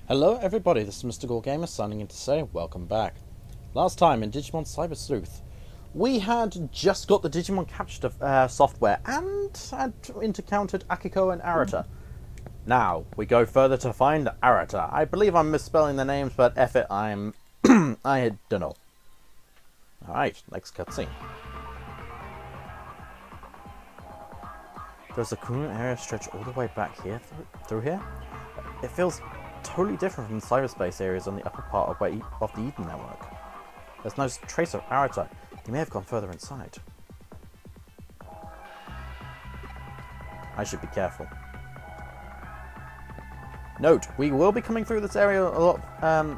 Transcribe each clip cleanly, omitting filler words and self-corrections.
Hello everybody, this is Mr. Gore Gamer signing in to say welcome back. Last time in Digimon Sleuth, we had just got the Digimon capture software and had encountered Akiko and Arata. Now, we go further to find Arata. I believe I'm misspelling the names, but F it, I don't know. Alright, next cutscene. Does the Kunlun area stretch all the way back here, through here? It feels totally different from the cyberspace areas on the upper part of the Eden network. There's no trace of Arata. He may have gone further inside. I should be careful. Note, we will be coming through this area a lot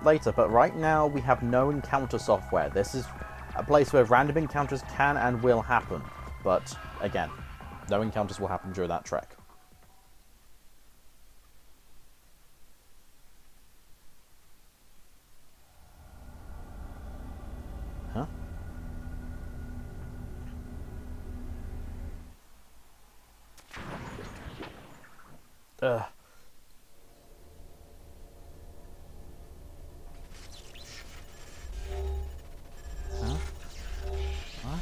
later, but right now we have no encounter software. This is a place where random encounters can and will happen, but again, no encounters will happen during that trek. Huh? Huh? What?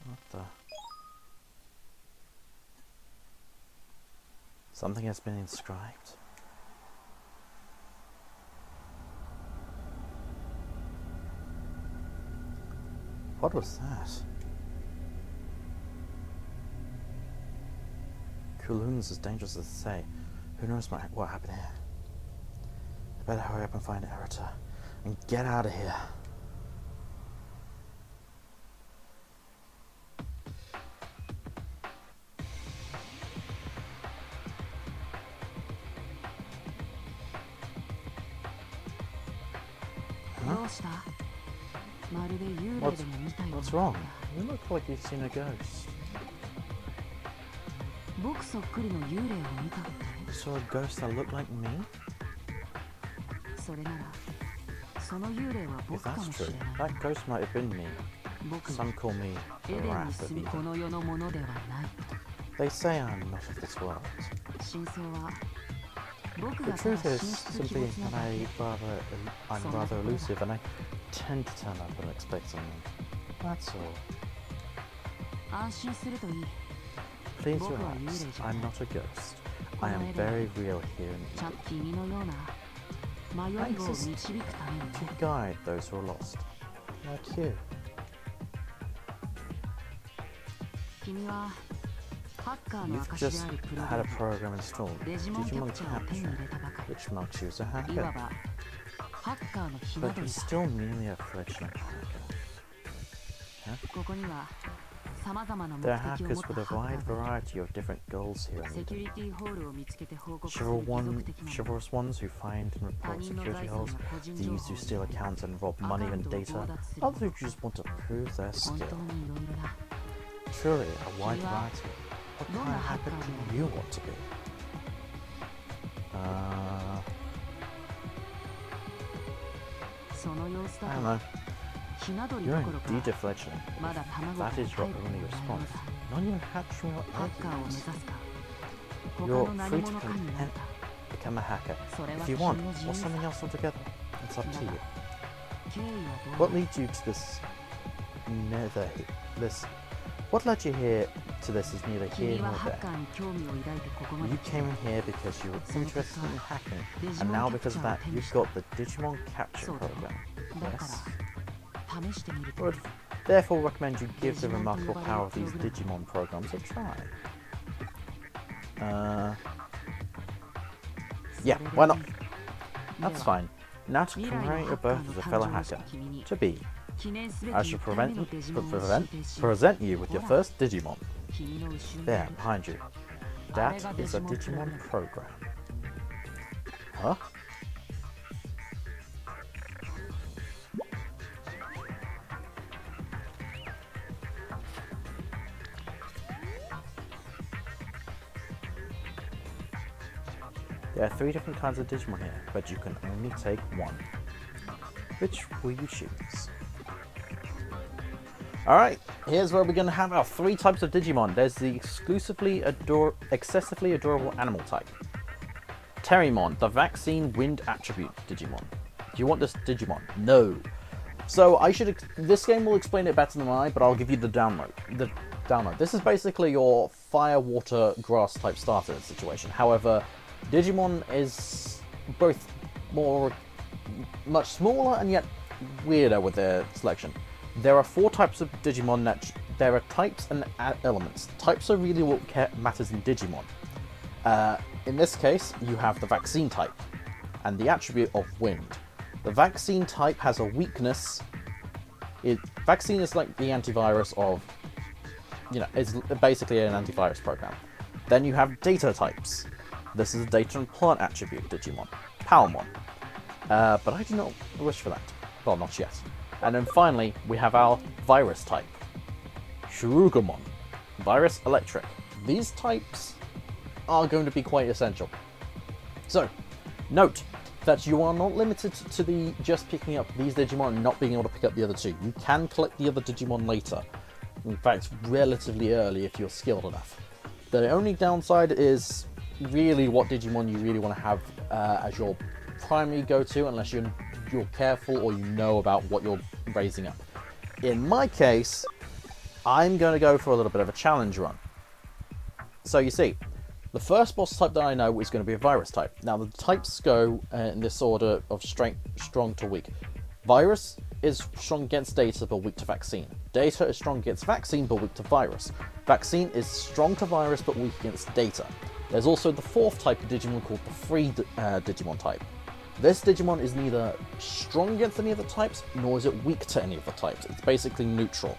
What the? Something has been inscribed? What was that? Kunlun's as dangerous as they say. Who knows what happened here? I better hurry up and find Arata and get out of here. What's wrong? You look like you've seen a ghost. You saw a ghost that looked like me? If that's true, that ghost might have been me. Some call me the Wrath of Eden. They say I'm not of this world. The truth is simply that I'm rather elusive and I tend to turn up unexpectedly. That's all. Please relax, I'm not a ghost. I am very real here in Eden. I exist to guide those who are lost, like you. You've just had a program installed, Digimon Types, which marks you as a hacker. But you're still merely a fledgling hacker. Huh? There are hackers with a wide variety of different goals here in Eden. Chivalrous ones who find and report security holes, thieves who steal accounts and rob money and data, others who just want to prove their skill. Truly, a wide variety. What kind of hacker do you want to be? I don't know. You're indeed a fledgling. That is your only response. Not even hatching your eggs. You're free to become a hacker if you want, or something else altogether. It's up to you. What leads you to this? What led you here to this is neither here nor there. You came in here because you were interested in hacking, and now because of that, you've got the Digimon Capture program. Yes? I would therefore recommend you give the remarkable power of these Digimon programs a try. Yeah, why not? That's fine. Now to commemorate your birth as a fellow hacker. To be. I shall present you with your first Digimon. There, behind you. That is a Digimon program. Huh? There are 3 different kinds of Digimon here, but you can only take one. Which will you choose? Alright, here's where we're going to have our 3 types of Digimon. There's the excessively adorable animal type. Terriermon, the vaccine wind attribute Digimon. Do you want this Digimon? No. So this game will explain it better than I, but I'll give you the download. This is basically your fire, water, grass type starter situation. However, Digimon is both much smaller and yet weirder with their selection. There are 4 types of Digimon. There are types and elements. Types are really what matters in Digimon. In this case, you have the vaccine type and the attribute of wind. The vaccine type has a weakness. Vaccine is like the antivirus of, it's basically an antivirus program. Then you have data types. This is a data and plant attribute Digimon, Palmon. But I do not wish for that. Well, not yet. And then finally, we have our virus type, Shurugamon, virus electric. These types are going to be quite essential. So, note that you are not limited to just picking up these Digimon and not being able to pick up the other 2. You can collect the other Digimon later. In fact, relatively early if you're skilled enough. The only downside is really what Digimon you really want to have as your primary go-to, unless you're careful or you know about what you're raising up. In my case, I'm going to go for a little bit of a challenge run. So you see, the first boss type that I know is going to be a virus type. Now the types go in this order of strong to weak. Virus is strong against data but weak to vaccine. Data is strong against vaccine but weak to virus. Vaccine is strong to virus but weak against data. There's also the 4th type of Digimon called the free Digimon type. This Digimon is neither strong against any of the types, nor is it weak to any of the types. It's basically neutral.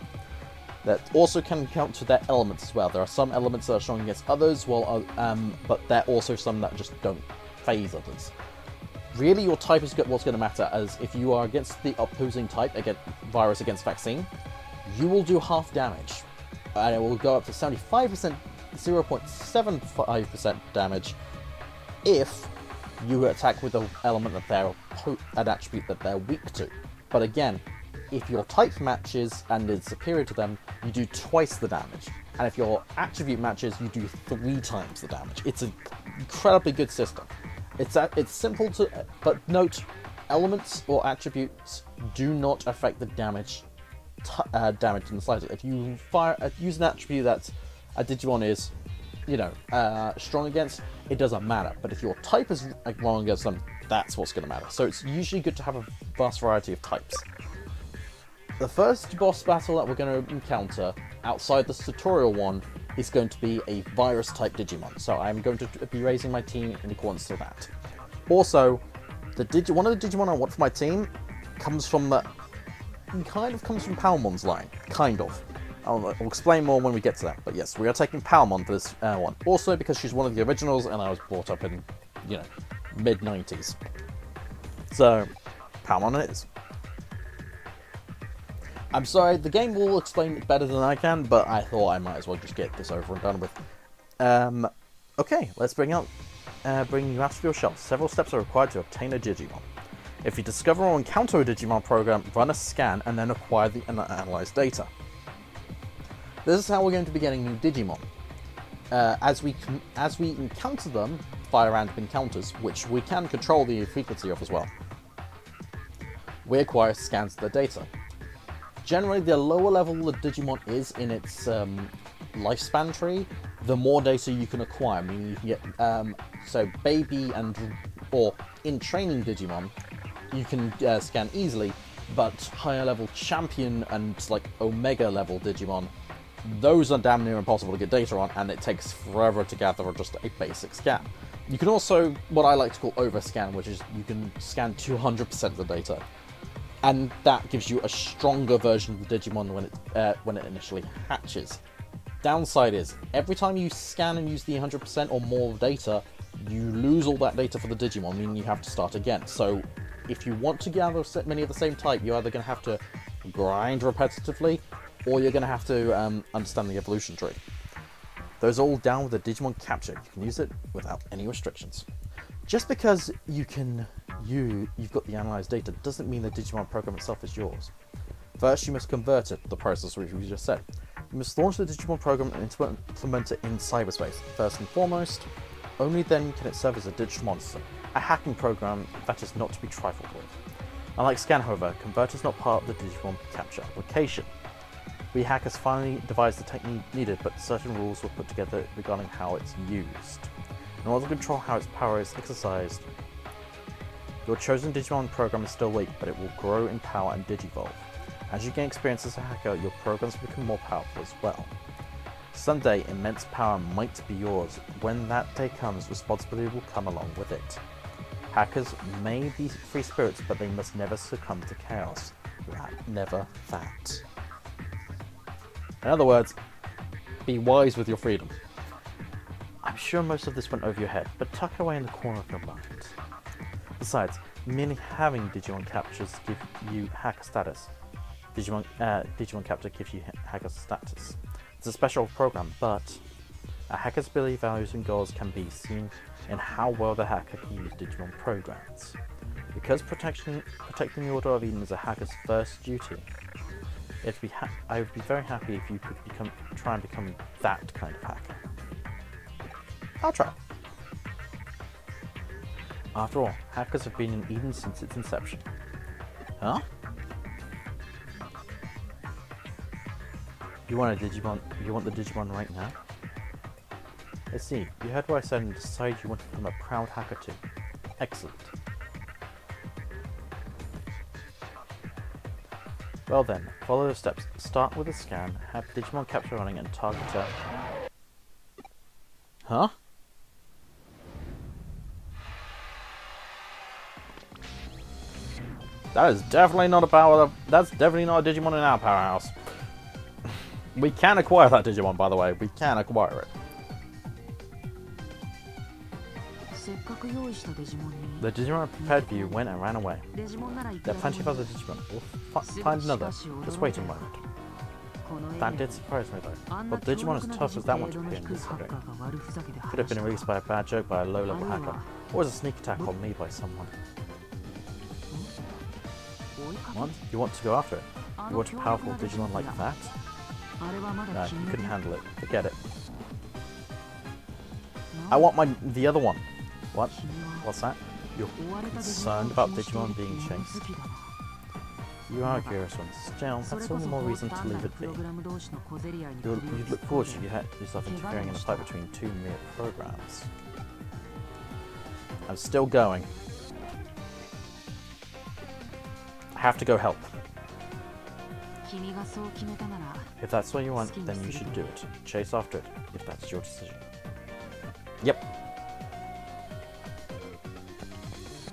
That also can count to their elements as well. There are some elements that are strong against others, but there are also some that just don't phase others. Really, your type is what's going to matter, as if you are against the opposing type, virus against vaccine, you will do half damage. And it will go up to 75%, 0.75% damage if you attack with an element that an attribute that they're weak to. But again, if your type matches and is superior to them, you do twice the damage. And if your attribute matches, you do 3 times the damage. It's an incredibly good system. It's simple but note, elements or attributes do not affect the damage in the slightest. If you use an attribute that a Digimon is, strong against, it doesn't matter. But if your type is wrong against them, that's what's going to matter. So it's usually good to have a vast variety of types. The first boss battle that we're going to encounter outside the tutorial one is going to be a virus type Digimon. So I'm going to be raising my team in accordance to that. Also, one of the Digimon I want for my team comes from Palmon's line. Kind of. I'll explain more when we get to that. But yes, we are taking Palmon for this one. Also because she's one of the originals and I was brought up in, mid-90s. So, Palmon it is. I'm sorry, the game will explain it better than I can, but I thought I might as well just get this over and done with. Okay, let's bring you out of your shell. Several steps are required to obtain a Digimon. If you discover or encounter a Digimon program, run a scan and then acquire and analyze data. This is how we're going to be getting new Digimon. As we encounter them via random encounters, which we can control the frequency of as well, we acquire scans of the data. Generally, the lower level the Digimon is in its lifespan tree, the more data you can acquire. Meaning you can get so baby or in training Digimon, you can scan easily, but higher level champion and like Omega level Digimon, those are damn near impossible to get data on, and it takes forever to gather just a basic scan. You can also, what I like to call overscan, which is you can scan 200% of the data. And that gives you a stronger version of the Digimon when it initially hatches. Downside is, every time you scan and use the 100% or more data, you lose all that data for the Digimon, meaning you have to start again. So if you want to gather many of the same type, you're either going to have to grind repetitively, or you're going to have to understand the evolution tree. Those are all down with the Digimon capture. You can use it without any restrictions. Just because you can you've got the analyzed data doesn't mean the Digimon program itself is yours. First, you must convert it, the process which we just said. You must launch the Digimon program and implement it in cyberspace. First and foremost, only then can it serve as a digital monster, a hacking program that is not to be trifled with. Unlike Scan, however, Convert is not part of the Digimon capture application. We hackers finally devised the technique needed, but certain rules were put together regarding how it's used. In order to control how its power is exercised, your chosen Digimon program is still weak, but it will grow in power and digivolve. As you gain experience as a hacker, your programs become more powerful as well. Someday, immense power might be yours. When that day comes, responsibility will come along with it. Hackers may be free spirits, but they must never succumb to chaos. Never that. In other words, be wise with your freedom. I'm sure most of this went over your head, but tuck it away in the corner of your mind. Besides, merely having Digimon captures give you hacker status. Digimon capture gives you hacker status. It's a special program, but a hacker's ability, values, and goals can be seen in how well the hacker can use Digimon programs. Because protecting the Order of Eden is a hacker's first duty, I would be very happy if you could try and become that kind of hacker. I'll try. After all, hackers have been in Eden since its inception. Huh? You want the Digimon right now? I see. You heard what I said and decided you want to become a proud hacker too. Excellent. Well then, follow the steps. Start with a scan, have Digimon capture running, and target her. Huh? That is definitely not a power. That's definitely not a Digimon in our powerhouse. We can acquire that Digimon, by the way. We can acquire it. The Digimon prepared for you went and ran away. There are plenty of other Digimon. We'll find another. Just wait a moment. That did surprise me though. But Digimon as tough as that one to be in this setting. Could have been released by a bad joke by a low-level hacker, or as a sneak attack on me by someone. What? You want to go after it? You want a powerful Digimon like that? No, you couldn't handle it. Forget it. I want the other one. What? What's that? You're concerned about Digimon being chased? You are a curious one. Still, that's all the more reason to leave it be. You'd look foolish if you had yourself interfering in a fight between two mere programs. I'm still going. I have to go help. If that's what you want, then you should do it. Chase after it, if that's your decision. Yep.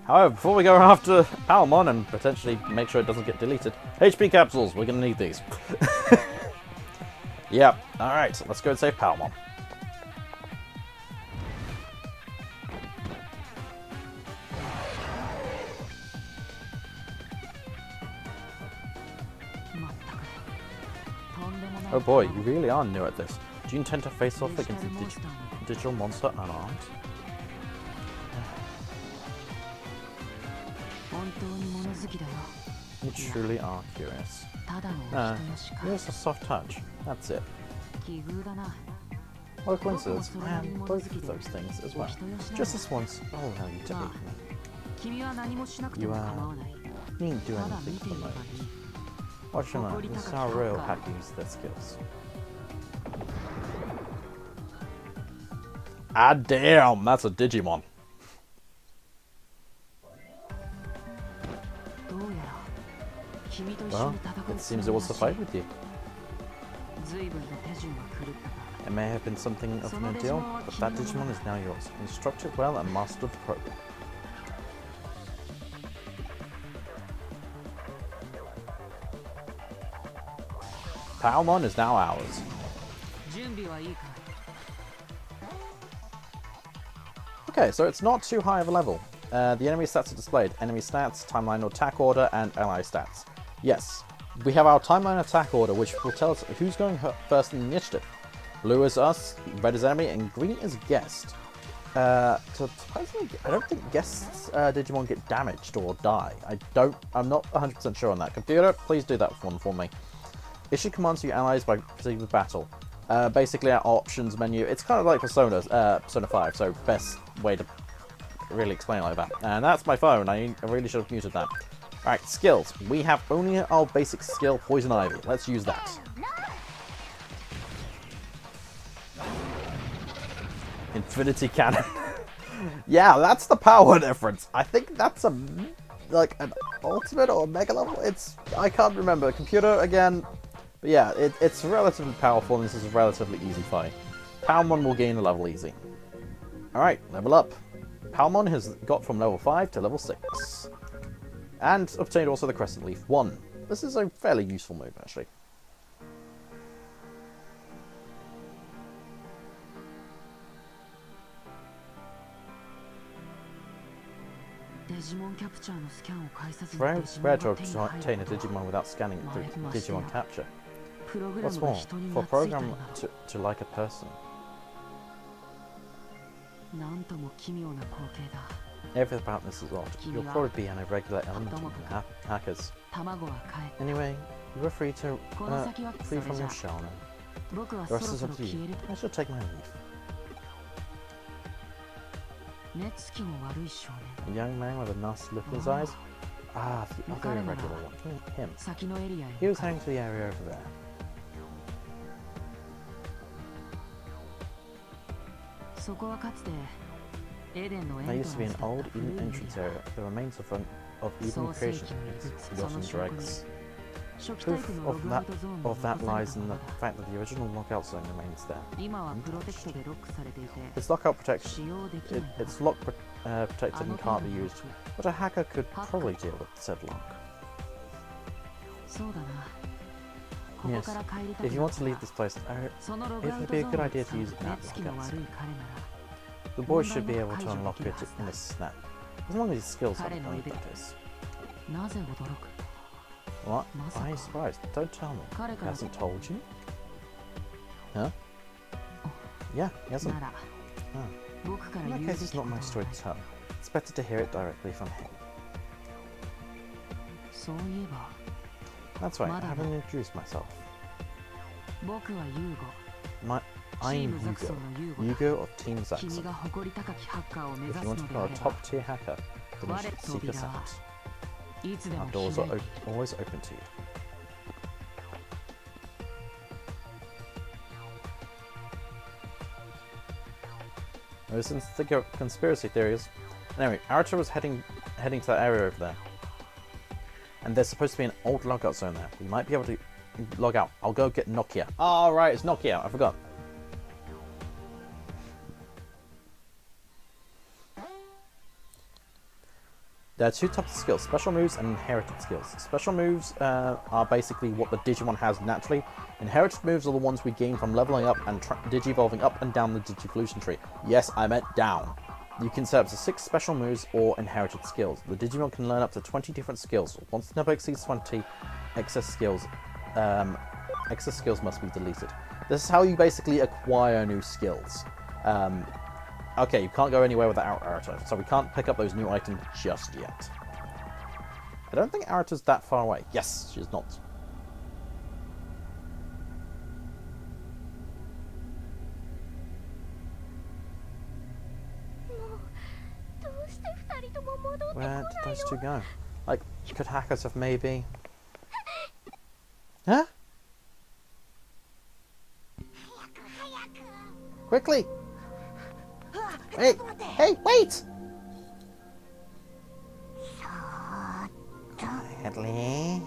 However, before we go after Palmon and potentially make sure it doesn't get deleted, HP capsules, we're going to need these. Yep, alright, let's go and save Palmon. Oh boy, you really are new at this. Do you intend to face off against a digital monster unarmed? You truly are curious. Here's a soft touch. That's it. What a coincidence. And both of those things as well. Just this once, I'll allow you to hate me. You needn't do anything for the moment. Watch them out. This is how real hackers use their skills. Ah damn, that's a Digimon. Well, it seems it wants to fight with you. It may have been something of an ordeal, but that Digimon is now yours. Instruct it well and master the program. Palmon is now ours. Okay, so it's not too high of a level. The enemy stats are displayed. Enemy stats, timeline or attack order, and ally stats. Yes, we have our timeline attack order, which will tell us who's going first in the initiative. Blue is us, red is enemy, and green is guest. Surprisingly, I don't think guests Digimon get damaged or die. I'm not 100% sure on that. Computer, please do that one for me. Issue commands to your allies by proceeding with battle. Basically, our options menu. It's kind of like Persona 5, so best way to really explain it like that. And that's my phone. I really should have muted that. Alright, skills. We have only our basic skill, Poison Ivy. Let's use that. Infinity Cannon. Yeah, that's the power difference. I think that's like an ultimate or a mega level. I can't remember. Computer again. But yeah, it's relatively powerful, and this is a relatively easy fight. Palmon will gain a level easy. Alright, level up. Palmon has got from level 5 to level 6. And obtained also the Crescent Leaf 1. This is a fairly useful move, actually. It's rare to obtain a Digimon without scanning it through Digimon Capture. What's more, for a program to like a person. Everything about this is odd. You'll probably be an irregular element in hackers. Anyway, you are free from your shell now. The rest is up to you. I shall take my leave. A young man with a nasty look in his eyes? Ah, the other irregular one. Him. He was heading to the area over there. There used to be an old Eden entrance area, the remains of Eden creation, forgotten dregs. Proof of that lies in the fact that the original lockout zone remains there. Its lockout protection, it's lock protected and can't be used, but a hacker could probably deal with said lock. Yes, if you want to leave this place, it would be a good idea to use that lockout zone. The boy should be able to unlock it in a snap, as long as his skills aren't played, that is. What? Why are you surprised? Don't tell me. He hasn't told you? Huh? Yeah, he hasn't. Oh. In that case, it's not my story to tell. It's better to hear it directly from him. That's right, I haven't introduced myself. I'm Hugo. Hugo of Team Zaxxon. If you want to become a top-tier hacker, then you should seek us out. Our doors are always open to you. Since the conspiracy theories. Anyway, Arata was heading to that area over there. And there's supposed to be an old logout zone there. We might be able to log out. I'll go get Nokia. Oh, right, it's Nokia. I forgot. There are two types of skills, special moves and inherited skills. Special moves are basically what the Digimon has naturally. Inherited moves are the ones we gain from leveling up and digivolving up and down the Digivolution tree. Yes, I meant down. You can set up to 6 special moves or inherited skills. The Digimon can learn up to 20 different skills. Once the number exceeds 20, excess skills must be deleted. This is how you basically acquire new skills. Okay, you can't go anywhere without Arata, so we can't pick up those new items just yet. I don't think Arata's that far away. Yes, she's not. Where did those two go? Like, could hackers have maybe... Huh? Quickly! Hey, wait! Quietly.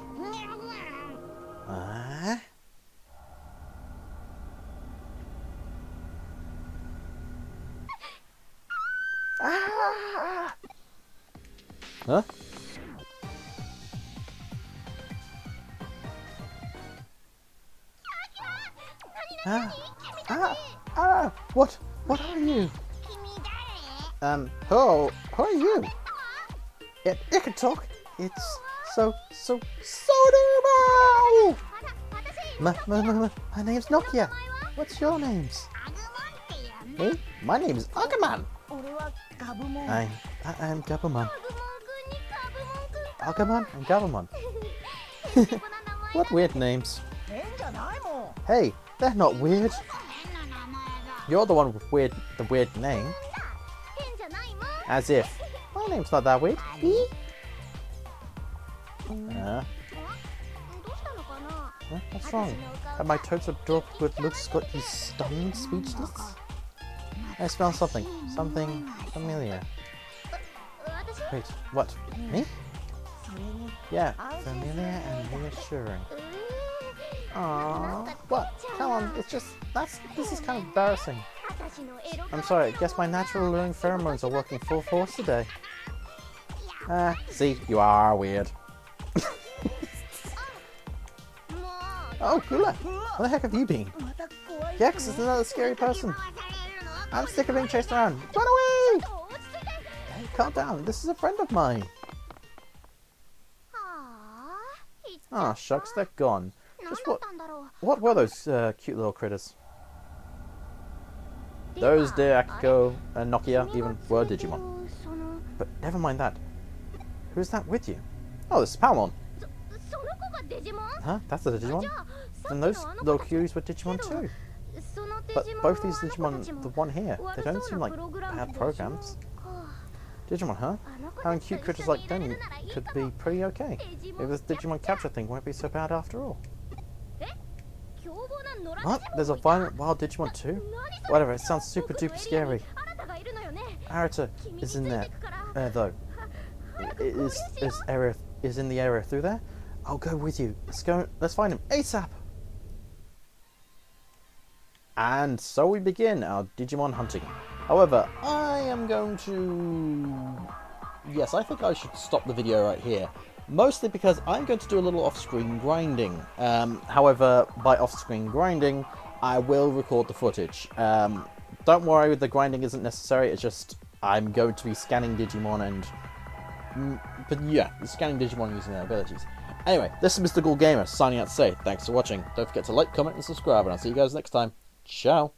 Huh? What are you? Who are you? It can talk. It's so normal. My name's Nokia. What's your names? Me? My name is Agumon. I'm Gabumon. Agumon and Gabumon. What weird names. Hey, they're not weird. You're the one with the weird name. As if. My name's not that weird. What's wrong? Have my totes dropped with looks got you stunned, speechless? I smell something. Something familiar. Wait, what? Me? Yeah, familiar and reassuring. Aww. What? Come on, it's just... This is kind of embarrassing. I'm sorry, I guess my natural alluring pheromones are working full force today. See, you are weird. Oh, Kula! Where the heck have you been? Gex is another scary person. I'm sick of being chased around. Run away! Hey, calm down. This is a friend of mine. Ah, shucks, they're gone. Just what were those cute little critters? Those dear Akiko and Nokia even were Digimon. But never mind that. Who's that with you? Oh, this is Palmon. Huh? That's a Digimon? And those little cuties were Digimon too. But both these Digimon, the one here, they don't seem like bad programs. Digimon, huh? Having cute critters like them could be pretty okay. Maybe this Digimon capture thing won't be so bad after all. What? There's a violent wild Digimon too? Whatever, it sounds super duper scary. Arata is in there, though. Is in the area through there? I'll go with you. Let's find him ASAP! And so we begin our Digimon hunting. However, I am going to... Yes, I think I should stop the video right here. Mostly because I'm going to do a little off-screen grinding. However, by off-screen grinding, I will record the footage. Don't worry, the grinding isn't necessary, it's just I'm going to be scanning Digimon and... But yeah, scanning Digimon using their abilities. Anyway, this is Mr. Gamer signing out to say thanks for watching. Don't forget to like, comment and subscribe, and I'll see you guys next time. Ciao!